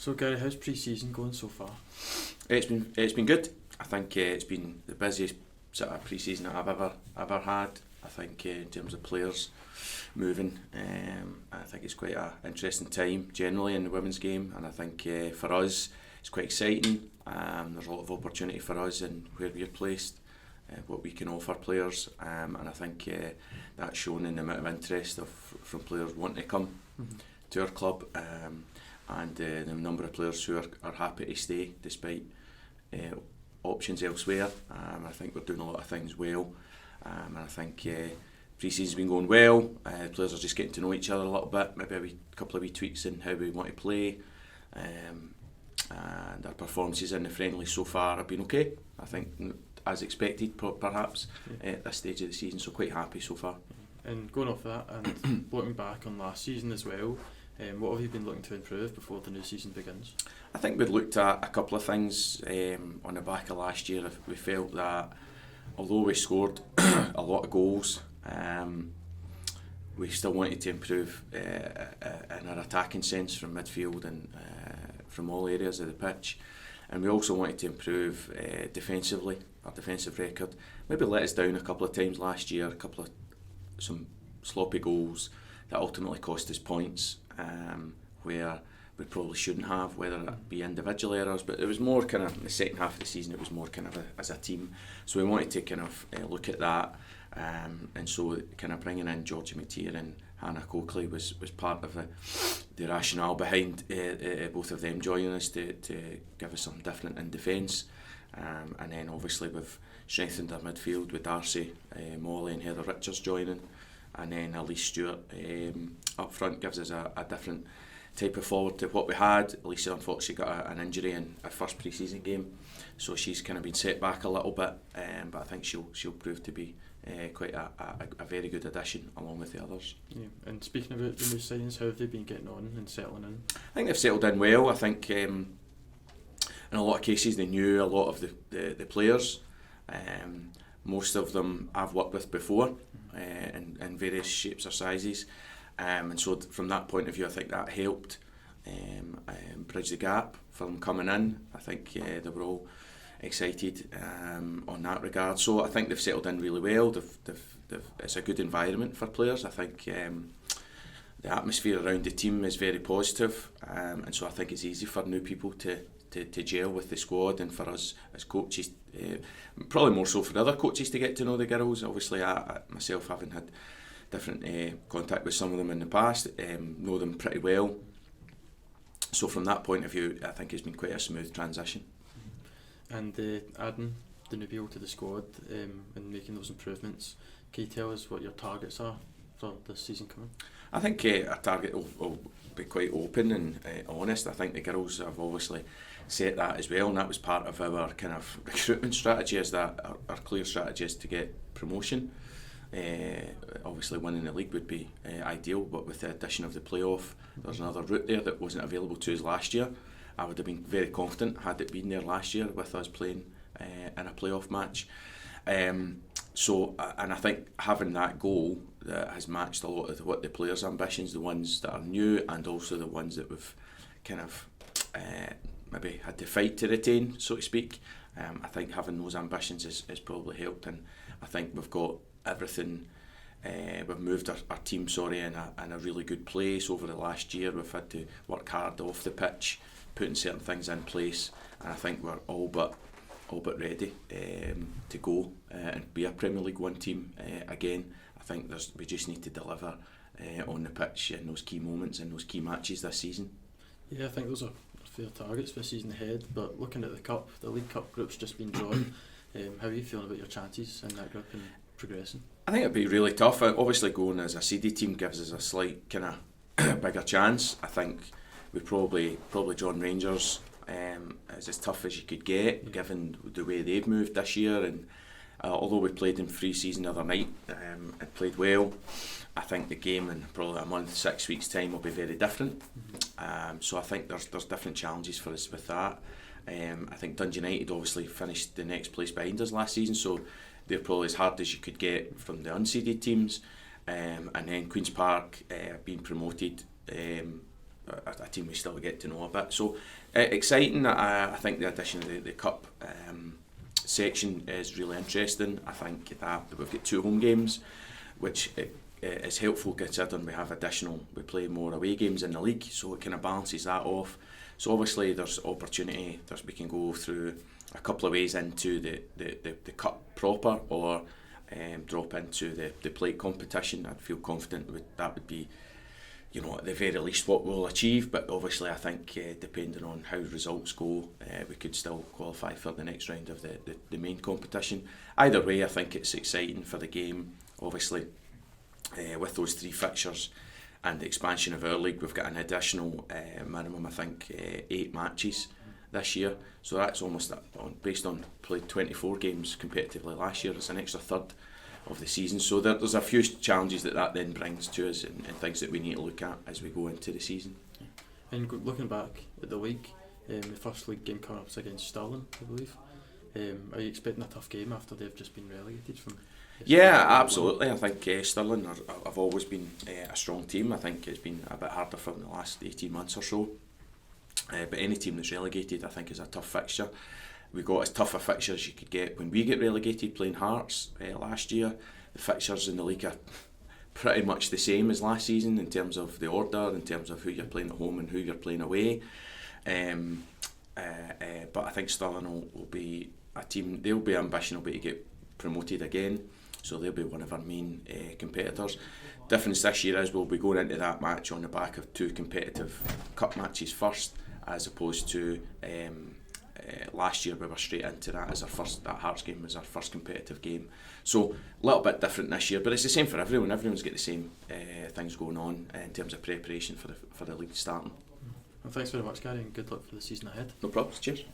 So Gary, how's pre-season going so far? It's been good. I think it's been the busiest sort of pre-season that I've ever had. I think in terms of players moving, I think it's quite an interesting time generally in the women's game, and I think for us it's quite exciting. There's a lot of opportunity for us in where we're placed, what we can offer players, and I think that's shown in the amount of interest from players wanting to come to our club, and the number of players who are happy to stay despite options elsewhere. I think we're doing a lot of things well, and I think pre-season's been going well. Players are just getting to know each other a little bit, maybe a couple of wee tweaks in how we want to play, and our performances in the friendlies so far have been okay. I think as expected perhaps at this stage of the season, so quite happy so far. And going off that and looking back on last season as well, what have you been looking to improve before the new season begins? I think we've looked at a couple of things on the back of last year. We felt that although we scored a lot of goals, we still wanted to improve in our attacking sense from midfield and from all areas of the pitch, and we also wanted to improve defensively. Our defensive record maybe let us down a couple of times last year, some sloppy goals that ultimately cost us points, where we probably shouldn't have, whether it be individual errors, but it was more kind of in the second half of the season, it was more kind of as a team. So we wanted to kind of look at that, and so kind of bringing in Georgie McTeer and Hannah Coakley was part of the rationale behind both of them joining us to give us something different in defence. And then obviously we've strengthened our midfield with Darcy, Molly and Heather Richards joining, and then Elise Stewart up front gives us a different type of forward to what we had. Elisa unfortunately got an injury in her first pre-season game, so she's kind of been set back a little bit, but I think she'll prove to be quite a very good addition along with the others. Yeah. And speaking about the new signings, how have they been getting on and settling in? I think they've settled in well. I think in a lot of cases they knew a lot of the players. Most of them I've worked with before in various shapes or sizes, and so from that point of view I think that helped bridge the gap for them coming in. I think they were all excited on that regard, so I think they've settled in really well. It's a good environment for players. I think the atmosphere around the team is very positive, and so I think it's easy for new people to gel with the squad, and for us as coaches, probably more so for other coaches to get to know the girls. Obviously I myself, having had different contact with some of them in the past, know them pretty well, so from that point of view I think it's been quite a smooth transition. And adding the new people to the squad and making those improvements, can you tell us what your targets are for this season coming? I think our target will be quite open and honest. I think the girls have obviously set that as well, and that was part of our kind of recruitment strategy, is that our clear strategy is to get promotion. Obviously winning the league would be ideal, but with the addition of the playoff, there's another route there that wasn't available to us last year. I would have been very confident had it been there last year with us playing in a playoff match. So I think having that goal that has matched a lot of what the players' ambitions, the ones that are new and also the ones that we've kind of maybe had to fight to retain, so to speak. I think having those ambitions has probably helped, and I think we've got everything. We've moved our team in a really good place over the last year. We've had to work hard off the pitch, putting certain things in place, and I think we're all but ready to go and be a Premier League 1 team again. I think we just need to deliver on the pitch in those key moments and those key matches this season. Yeah, I think those are fair targets for the season ahead, but looking at the League Cup group's just been drawn. How are you feeling about your chances in that group and progressing? I think it'd be really tough. Obviously going as a seeded team gives us a slight kind of bigger chance. I think we probably drawn Rangers as tough as you could get, given the way they've moved this year, and although we played in Preseason the other night, it played well. I think the game in probably a month, 6 weeks time will be very different. So I think there's different challenges for us with that. I think Dundee United obviously finished the next place behind us last season, so they're probably as hard as you could get from the unseeded teams. And then Queen's Park being promoted a team we still get to know a bit. So exciting. I think the addition of the cup section is really interesting. I think that we've got 2 home games, which is helpful considering we play more away games in the league, so it kind of balances that off. So obviously there's opportunity. We can go through a couple of ways into the cup proper, or drop into the plate competition. I'd feel confident that would be, at the very least what we'll achieve, but obviously I think depending on how results go, we could still qualify for the next round of the main competition. Either way, I think it's exciting for the game. Obviously, with those 3 fixtures and the expansion of our league, we've got an additional minimum, I think, 8 matches this year. So that's almost based on played 24 games competitively last year. It's an extra third of the season. So there's a few challenges that then brings to us, and things that we need to look at as we go into the season. And looking back at the league, the first league game coming up is against Stirling, I believe. Are you expecting a tough game after they've just been relegated from? Yeah, absolutely. I think Stirling have always been a strong team. I think it's been a bit harder for them the last 18 months or so. But any team that's relegated, I think, is a tough fixture. We got as tough a fixture as you could get when we get relegated, playing Hearts last year. The fixtures in the league are pretty much the same as last season in terms of the order, in terms of who you're playing at home and who you're playing away. But I think Stirling will be a team. They'll be ambition will be to get promoted again, so they'll be one of our main competitors. Difference this year is we'll be going into that match on the back of 2 competitive cup matches first, as opposed to last year we were straight into that as that Hearts game was our first competitive game. So a little bit different this year, but it's the same for everyone. Everyone's got the same things going on in terms of preparation for the league starting. Well, thanks very much, Gary, and good luck for the season ahead. No problems. Cheers.